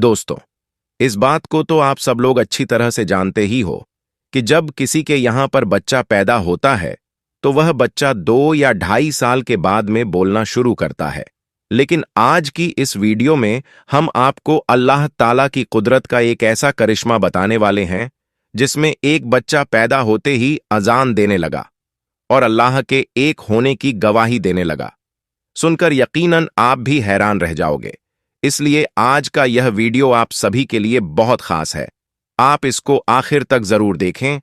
दोस्तों, इस बात को तो आप सब लोग अच्छी तरह से जानते ही हो कि जब किसी के यहां पर बच्चा पैदा होता है तो वह बच्चा 2 या 2.5 साल के बाद में बोलना शुरू करता है। लेकिन आज की इस वीडियो में हम आपको अल्लाह ताला की कुदरत का एक ऐसा करिश्मा बताने वाले हैं जिसमें एक बच्चा पैदा होते ही अजान देने लगा और अल्लाह के एक होने की गवाही देने लगा। सुनकर यकीनन आप भी हैरान रह जाओगे। इसलिए आज का यह वीडियो आप सभी के लिए बहुत खास है। आप इसको आखिर तक जरूर देखें।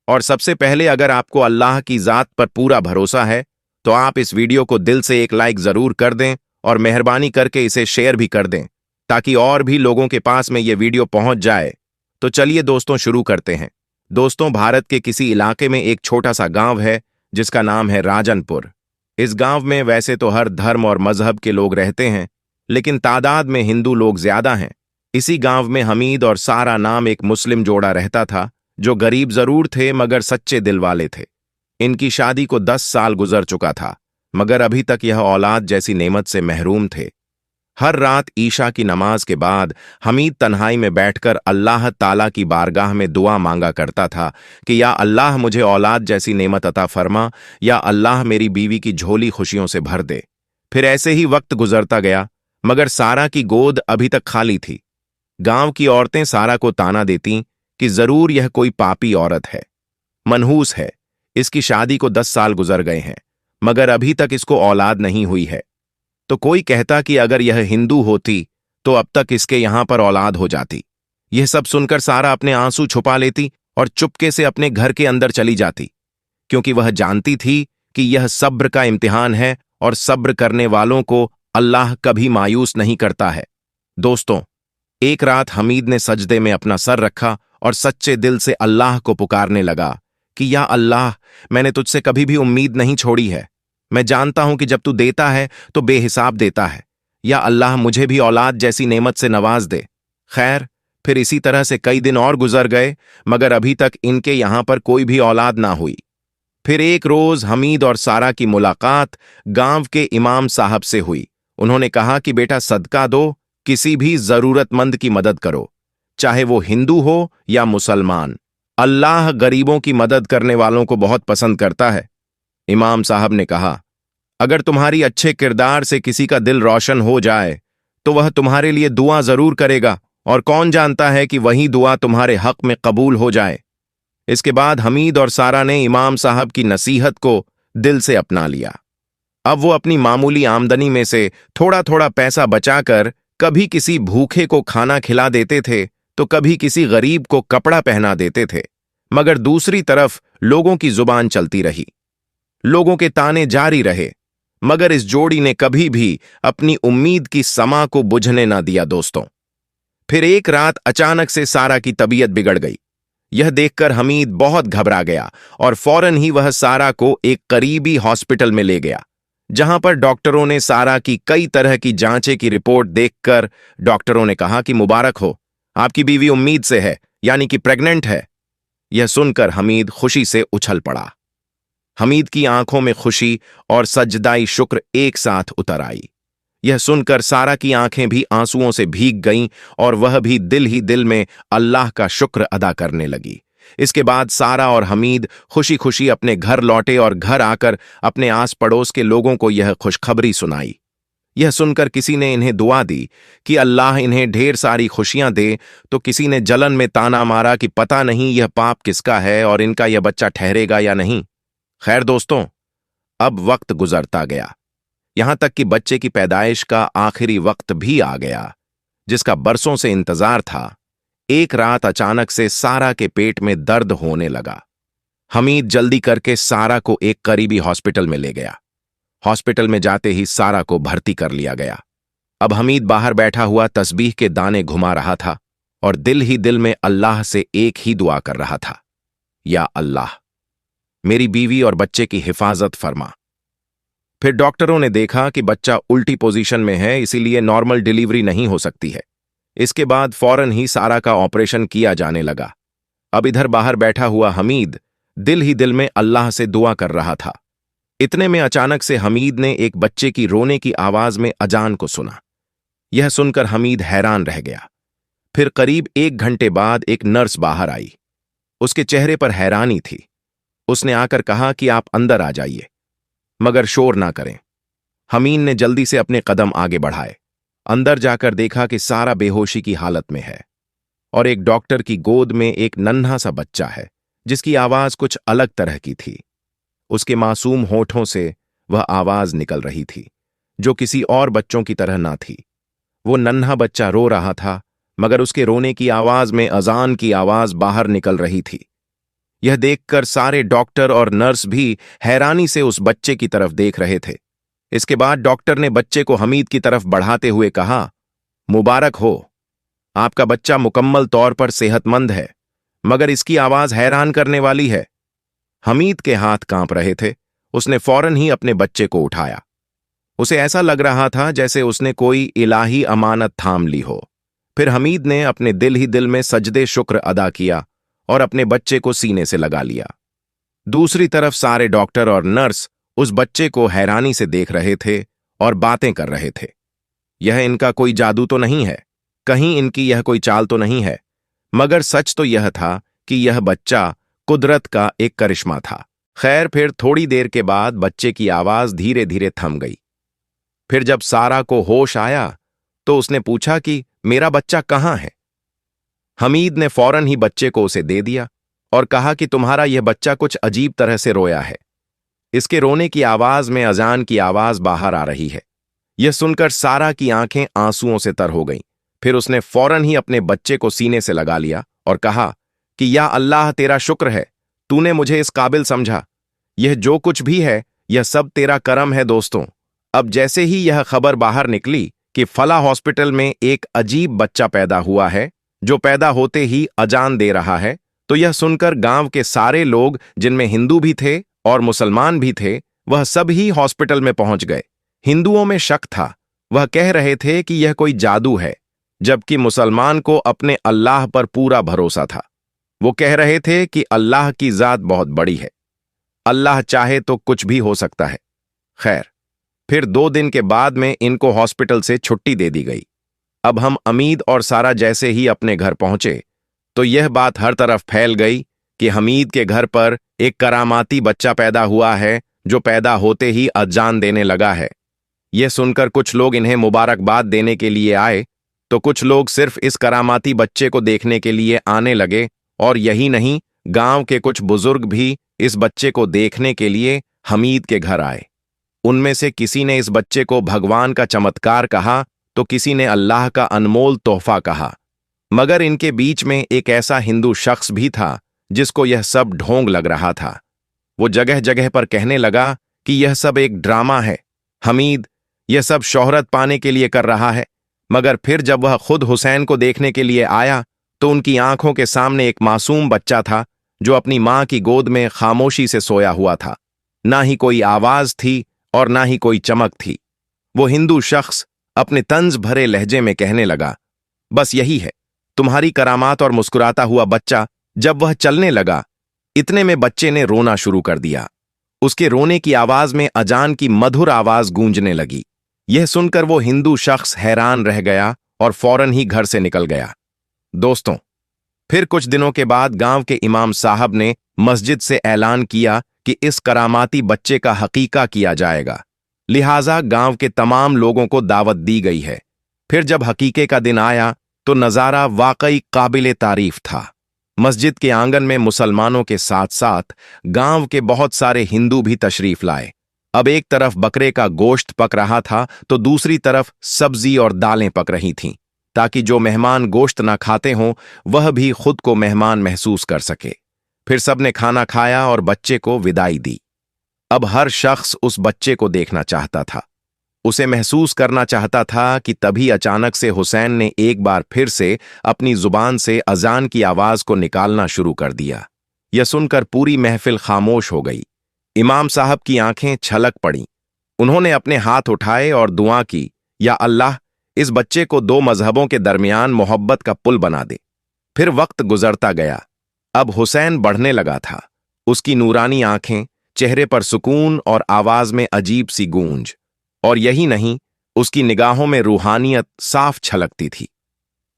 और सबसे पहले, अगर आपको अल्लाह की जात पर पूरा भरोसा है तो आप इस वीडियो को दिल से एक लाइक जरूर कर दें और मेहरबानी करके इसे शेयर भी कर दें ताकि और भी लोगों के पास में यह वीडियो पहुंच जाए। तो चलिए दोस्तों, शुरू करते हैं। दोस्तों, भारत के किसी इलाके में एक छोटा सा गांव है जिसका नाम है राजनपुर। इस गांव में वैसे तो हर धर्म और मजहब के लोग रहते हैं, लेकिन तादाद में हिंदू लोग ज्यादा हैं। इसी गांव में हमीद और सारा नाम एक मुस्लिम जोड़ा रहता था जो गरीब जरूर थे मगर सच्चे दिल वाले थे। इनकी शादी को 10 साल गुजर चुका था मगर अभी तक यह औलाद जैसी नेमत से महरूम थे। हर रात ईशा की नमाज के बाद हमीद तन्हाई में बैठकर अल्लाह ताला की बारगाह में दुआ मांगा करता था कि या अल्लाह मुझे औलाद जैसी नेमत अता फरमा, या अल्लाह मेरी बीवी की झोली खुशियों से भर दे। फिर ऐसे ही वक्त गुजरता गया मगर सारा की गोद अभी तक खाली थी। गांव की औरतें सारा को ताना देती कि जरूर यह कोई पापी औरत है, मनहूस है। इसकी शादी को 10 साल गुजर गए हैं मगर अभी तक इसको औलाद नहीं हुई है। तो कोई कहता कि अगर यह हिंदू होती तो अब तक इसके यहां पर औलाद हो जाती। यह सब सुनकर सारा अपने आंसू छुपा लेती और चुपके से अपने घर के अंदर चली जाती, क्योंकि वह जानती थी कि यह सब्र का इम्तिहान है और सब्र करने वालों को अल्लाह कभी मायूस नहीं करता है। दोस्तों, एक रात हमीद ने सजदे में अपना सर रखा और सच्चे दिल से अल्लाह को पुकारने लगा कि या अल्लाह, मैंने तुझसे कभी भी उम्मीद नहीं छोड़ी है। मैं जानता हूं कि जब तू देता है तो बेहिसाब देता है। या अल्लाह, मुझे भी औलाद जैसी नेमत से नवाज दे। खैर, फिर इसी तरह से कई दिन और गुजर गए मगर अभी तक इनके यहां पर कोई भी औलाद ना हुई। फिर एक रोज हमीद और सारा की मुलाकात गांव के इमाम साहब से हुई। उन्होंने कहा कि बेटा, सदका दो, किसी भी जरूरतमंद की मदद करो, चाहे वो हिंदू हो या मुसलमान। अल्लाह गरीबों की मदद करने वालों को बहुत पसंद करता है। इमाम साहब ने कहा, अगर तुम्हारी अच्छे किरदार से किसी का दिल रोशन हो जाए तो वह तुम्हारे लिए दुआ जरूर करेगा, और कौन जानता है कि वही दुआ तुम्हारे हक में कबूल हो जाए। इसके बाद हमीद और सारा ने इमाम साहब की नसीहत को दिल से अपना लिया। अब वो अपनी मामूली आमदनी में से थोड़ा थोड़ा पैसा बचाकर कभी किसी भूखे को खाना खिला देते थे तो कभी किसी गरीब को कपड़ा पहना देते थे। मगर दूसरी तरफ लोगों की जुबान चलती रही, लोगों के ताने जारी रहे, मगर इस जोड़ी ने कभी भी अपनी उम्मीद की समा को बुझने ना दिया। दोस्तों, फिर एक रात अचानक से सारा की तबीयत बिगड़ गई। यह देखकर हमीद बहुत घबरा गया और फौरन ही वह सारा को एक करीबी हॉस्पिटल में ले गया, जहां पर डॉक्टरों ने सारा की कई तरह की जांचें की रिपोर्ट देखकर डॉक्टरों ने कहा कि मुबारक हो, आपकी बीवी उम्मीद से है, यानी कि प्रेग्नेंट है। यह सुनकर हमीद खुशी से उछल पड़ा। हमीद की आंखों में खुशी और सजदाई शुक्र एक साथ उतर आई। यह सुनकर सारा की आंखें भी आंसुओं से भीग गईं और वह भी दिल ही दिल में अल्लाह का शुक्र अदा करने लगी। इसके बाद सारा और हमीद खुशी खुशी अपने घर लौटे और घर आकर अपने आस पड़ोस के लोगों को यह खुशखबरी सुनाई। यह सुनकर किसी ने इन्हें दुआ दी कि अल्लाह इन्हें ढेर सारी खुशियां दे, तो किसी ने जलन में ताना मारा कि पता नहीं यह पाप किसका है और इनका यह बच्चा ठहरेगा या नहीं। खैर दोस्तों, अब वक्त गुजरता गया, यहां तक कि बच्चे की पैदाइश का आखिरी वक्त भी आ गया जिसका बरसों से इंतजार था। एक रात अचानक से सारा के पेट में दर्द होने लगा। हमीद जल्दी करके सारा को एक करीबी हॉस्पिटल में ले गया। हॉस्पिटल में जाते ही सारा को भर्ती कर लिया गया। अब हमीद बाहर बैठा हुआ तस्बीह के दाने घुमा रहा था और दिल ही दिल में अल्लाह से एक ही दुआ कर रहा था, या अल्लाह, मेरी बीवी और बच्चे की हिफाजत फरमा। फिर डॉक्टरों ने देखा कि बच्चा उल्टी पोजीशन में है, इसीलिए नॉर्मल डिलीवरी नहीं हो सकती है। इसके बाद फौरन ही सारा का ऑपरेशन किया जाने लगा। अब इधर बाहर बैठा हुआ हमीद दिल ही दिल में अल्लाह से दुआ कर रहा था। इतने में अचानक से हमीद ने एक बच्चे की रोने की आवाज में अजान को सुना। यह सुनकर हमीद हैरान रह गया। फिर करीब 1 घंटे बाद एक नर्स बाहर आई। उसके चेहरे पर हैरानी थी। उसने आकर कहा कि आप अंदर आ जाइए, मगर शोर ना करें। हमीद ने जल्दी से अपने कदम आगे बढ़ाए। अंदर जाकर देखा कि सारा बेहोशी की हालत में है और एक डॉक्टर की गोद में एक नन्हा सा बच्चा है जिसकी आवाज कुछ अलग तरह की थी। उसके मासूम होठों से वह आवाज निकल रही थी जो किसी और बच्चों की तरह ना थी। वो नन्हा बच्चा रो रहा था, मगर उसके रोने की आवाज में अजान की आवाज बाहर निकल रही थी। यह देखकर सारे डॉक्टर और नर्स भी हैरानी से उस बच्चे की तरफ देख रहे थे। इसके बाद डॉक्टर ने बच्चे को हमीद की तरफ बढ़ाते हुए कहा, मुबारक हो, आपका बच्चा मुकम्मल तौर पर सेहतमंद है, मगर इसकी आवाज हैरान करने वाली है। हमीद के हाथ कांप रहे थे। उसने फौरन ही अपने बच्चे को उठाया। उसे ऐसा लग रहा था जैसे उसने कोई इलाही अमानत थाम ली हो। फिर हमीद ने अपने दिल ही दिल में सजदे शुक्र अदा किया और अपने बच्चे को सीने से लगा लिया। दूसरी तरफ सारे डॉक्टर और नर्स उस बच्चे को हैरानी से देख रहे थे और बातें कर रहे थे। यह इनका कोई जादू तो नहीं है, कहीं इनकी यह कोई चाल तो नहीं है, मगर सच तो यह था कि यह बच्चा कुदरत का एक करिश्मा था। खैर, फिर थोड़ी देर के बाद बच्चे की आवाज धीरे धीरे थम गई। फिर जब सारा को होश आया तो उसने पूछा कि मेरा बच्चा कहाँ है। हमीद ने फौरन ही बच्चे को उसे दे दिया और कहा कि तुम्हारा यह बच्चा कुछ अजीब तरह से रोया है। इसके रोने की आवाज में अजान की आवाज बाहर आ रही है। यह सुनकर सारा की आंखें आंसुओं से तर हो गईं। फिर उसने फौरन ही अपने बच्चे को सीने से लगा लिया और कहा कि या अल्लाह, तेरा शुक्र है, तूने मुझे इस काबिल समझा। यह जो कुछ भी है यह सब तेरा करम है। दोस्तों, अब जैसे ही यह खबर बाहर निकली कि फला हॉस्पिटल में एक अजीब बच्चा पैदा हुआ है जो पैदा होते ही अजान दे रहा है, तो यह सुनकर गांव के सारे लोग, जिनमें हिंदू भी थे और मुसलमान भी थे, वह सब ही हॉस्पिटल में पहुंच गए। हिंदुओं में शक था। वह कह रहे थे कि यह कोई जादू है, जबकि मुसलमान को अपने अल्लाह पर पूरा भरोसा था। वो कह रहे थे कि अल्लाह की जात बहुत बड़ी है, अल्लाह चाहे तो कुछ भी हो सकता है। खैर, फिर 2 दिन के बाद में इनको हॉस्पिटल से छुट्टी दे दी गई। अब हम हमीद और सारा जैसे ही अपने घर पहुंचे तो यह बात हर तरफ फैल गई कि हमीद के घर पर एक करामाती बच्चा पैदा हुआ है जो पैदा होते ही अजान देने लगा है। यह सुनकर कुछ लोग इन्हें मुबारकबाद देने के लिए आए, तो कुछ लोग सिर्फ इस करामाती बच्चे को देखने के लिए आने लगे, और यही नहीं, गांव के कुछ बुजुर्ग भी इस बच्चे को देखने के लिए हमीद के घर आए। उनमें से किसी ने इस बच्चे को भगवान का चमत्कार कहा तो किसी ने अल्लाह का अनमोल तोहफा कहा। मगर इनके बीच में एक ऐसा हिंदू शख्स भी था जिसको यह सब ढोंग लग रहा था। वो जगह जगह पर कहने लगा कि यह सब एक ड्रामा है, हमीद यह सब शोहरत पाने के लिए कर रहा है। मगर फिर जब वह खुद हुसैन को देखने के लिए आया तो उनकी आंखों के सामने एक मासूम बच्चा था जो अपनी मां की गोद में खामोशी से सोया हुआ था। ना ही कोई आवाज थी और ना ही कोई चमक थी। वो हिंदू शख्स अपने तंज भरे लहजे में कहने लगा, बस यही है, तुम्हारी करामात। और मुस्कुराता हुआ बच्चा जब वह चलने लगा, इतने में बच्चे ने रोना शुरू कर दिया। उसके रोने की आवाज में अजान की मधुर आवाज गूंजने लगी। यह सुनकर वो हिंदू शख्स हैरान रह गया और फौरन ही घर से निकल गया। दोस्तों, फिर कुछ दिनों के बाद गांव के इमाम साहब ने मस्जिद से ऐलान किया कि इस करामाती बच्चे का हकीका किया जाएगा, लिहाजा गांव के तमाम लोगों को दावत दी गई है। फिर जब हकीके का दिन आया तो नजारा वाकई काबिले तारीफ था। मस्जिद के आंगन में मुसलमानों के साथ साथ गांव के बहुत सारे हिंदू भी तशरीफ लाए। अब एक तरफ बकरे का गोश्त पक रहा था तो दूसरी तरफ सब्जी और दालें पक रही थीं, ताकि जो मेहमान गोश्त ना खाते हों वह भी खुद को मेहमान महसूस कर सके। फिर सबने खाना खाया और बच्चे को विदाई दी। अब हर शख्स उस बच्चे को देखना चाहता था, उसे महसूस करना चाहता था कि तभी अचानक से हुसैन ने एक बार फिर से अपनी जुबान से अजान की आवाज को निकालना शुरू कर दिया। यह सुनकर पूरी महफिल खामोश हो गई। इमाम साहब की आंखें छलक पड़ीं। उन्होंने अपने हाथ उठाए और दुआ की, या अल्लाह, इस बच्चे को 2 मजहबों के दरमियान मोहब्बत का पुल बना दे। फिर वक्त गुजरता गया। अब हुसैन बढ़ने लगा था। उसकी नूरानी आंखें, चेहरे पर सुकून और आवाज में अजीब सी गूंज, और यही नहीं, उसकी निगाहों में रूहानियत साफ छलकती थी।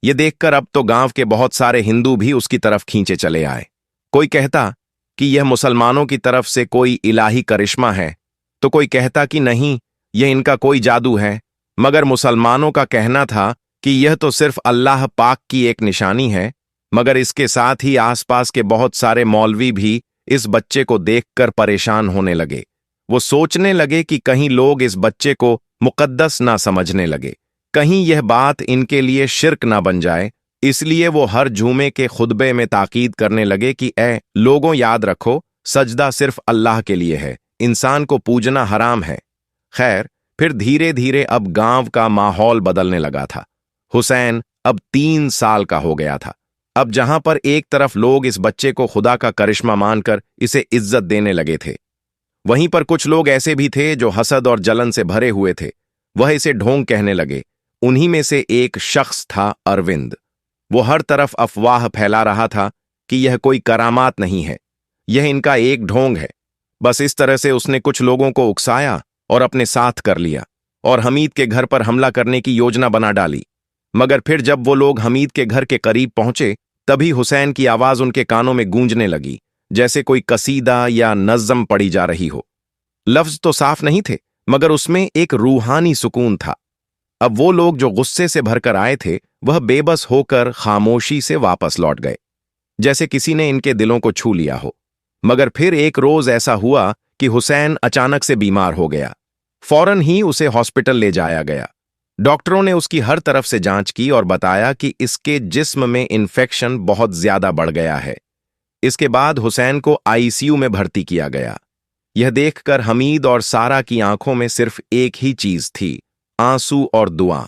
ये देखकर अब तो गांव के बहुत सारे हिंदू भी उसकी तरफ खींचे चले आए। कोई कहता कि यह मुसलमानों की तरफ से कोई इलाही करिश्मा है, तो कोई कहता कि नहीं, यह इनका कोई जादू है। मगर मुसलमानों का कहना था कि यह तो सिर्फ अल्लाह पाक की एक निशानी है। मगर इसके साथ ही आसपास के बहुत सारे मौलवी भी इस बच्चे को देखकर परेशान होने लगे। वो सोचने लगे कि कहीं लोग इस बच्चे को मुकद्दस ना समझने लगे, कहीं यह बात इनके लिए शिर्क ना बन जाए। इसलिए वो हर जुमे के खुतबे में ताकीद करने लगे कि ए लोगों, याद रखो, सजदा सिर्फ अल्लाह के लिए है, इंसान को पूजना हराम है। खैर, फिर धीरे धीरे अब गांव का माहौल बदलने लगा था। हुसैन अब 3 साल का हो गया था। अब जहां पर एक तरफ लोग इस बच्चे को खुदा का करिश्मा मानकर इसे इज्जत देने लगे थे, वहीं पर कुछ लोग ऐसे भी थे जो हसद और जलन से भरे हुए थे। वह इसे ढोंग कहने लगे। उन्हीं में से एक शख्स था अरविंद। वो हर तरफ अफवाह फैला रहा था कि यह कोई करामात नहीं है, यह इनका एक ढोंग है। बस इस तरह से उसने कुछ लोगों को उकसाया और अपने साथ कर लिया और हमीद के घर पर हमला करने की योजना बना डाली। मगर फिर जब वो लोग हमीद के घर के करीब पहुंचे, तभी हुसैन की आवाज उनके कानों में गूंजने लगी, जैसे कोई कसीदा या नज़्म पढ़ी जा रही हो। लफ्ज तो साफ नहीं थे, मगर उसमें एक रूहानी सुकून था। अब वो लोग जो गुस्से से भरकर आए थे, वह बेबस होकर खामोशी से वापस लौट गए, जैसे किसी ने इनके दिलों को छू लिया हो। मगर फिर एक रोज ऐसा हुआ कि हुसैन अचानक से बीमार हो गया। फौरन ही उसे हॉस्पिटल ले जाया गया। डॉक्टरों ने उसकी हर तरफ से जांच की और बताया कि इसके जिस्म में इन्फेक्शन बहुत ज्यादा बढ़ गया है। इसके बाद हुसैन को आईसीयू में भर्ती किया गया। यह देखकर हमीद और सारा की आंखों में सिर्फ एक ही चीज थी, आंसू और दुआ।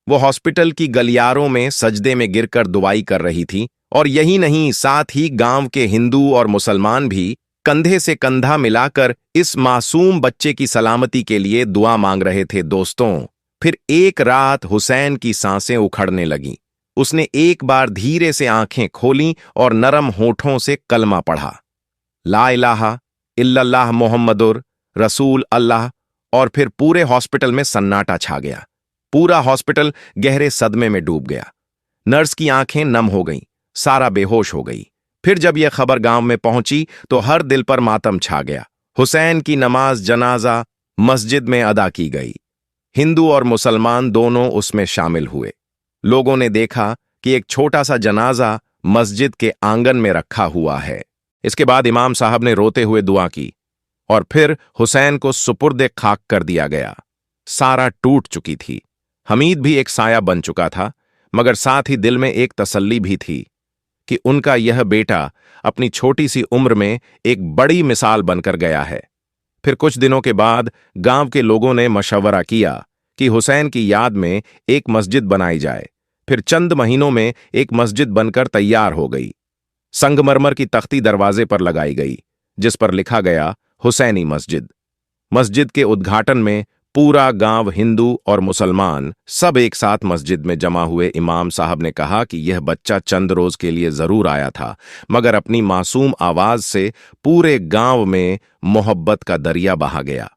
वो हॉस्पिटल की गलियारों में सजदे में गिरकर दुआई कर रही थी, और यही नहीं, साथ ही गांव के हिंदू और मुसलमान भी कंधे से कंधा मिलाकर इस मासूम बच्चे की सलामती के लिए दुआ मांग रहे थे। दोस्तों, फिर एक रात हुसैन की सांसें उखड़ने लगीं। उसने एक बार धीरे से आंखें खोलीं और नरम होठों से कलमा पढ़ा, ला इलाहा इल्लल्लाह मुहम्मदुर रसूल अल्लाह। और फिर पूरे हॉस्पिटल में सन्नाटा छा गया। पूरा हॉस्पिटल गहरे सदमे में डूब गया। नर्स की आंखें नम हो गईं, सारा बेहोश हो गई। फिर जब यह खबर गांव में पहुंची तो हर दिल पर मातम छा गया। हुसैन की नमाज जनाजा मस्जिद में अदा की गई। हिंदू और मुसलमान दोनों उसमें शामिल हुए। लोगों ने देखा कि एक छोटा सा जनाजा मस्जिद के आंगन में रखा हुआ है। इसके बाद इमाम साहब ने रोते हुए दुआ की और फिर हुसैन को सुपुर्दे खाक कर दिया गया। सारा टूट चुकी थी। हमीद भी एक साया बन चुका था, मगर साथ ही दिल में एक तसल्ली भी थी कि उनका यह बेटा अपनी छोटी सी उम्र में एक बड़ी मिसाल बनकर गया है। फिर कुछ दिनों के बाद गांव के लोगों ने मशवरा किया कि हुसैन की याद में एक मस्जिद बनाई जाए। फिर चंद महीनों में एक मस्जिद बनकर तैयार हो गई। संगमरमर की तख्ती दरवाजे पर लगाई गई, जिस पर लिखा गया हुसैनी मस्जिद। मस्जिद के उद्घाटन में पूरा गांव, हिंदू और मुसलमान सब एक साथ मस्जिद में जमा हुए। इमाम साहब ने कहा कि यह बच्चा चंद रोज के लिए जरूर आया था, मगर अपनी मासूम आवाज से पूरे गांव में मोहब्बत का दरिया बहा गया।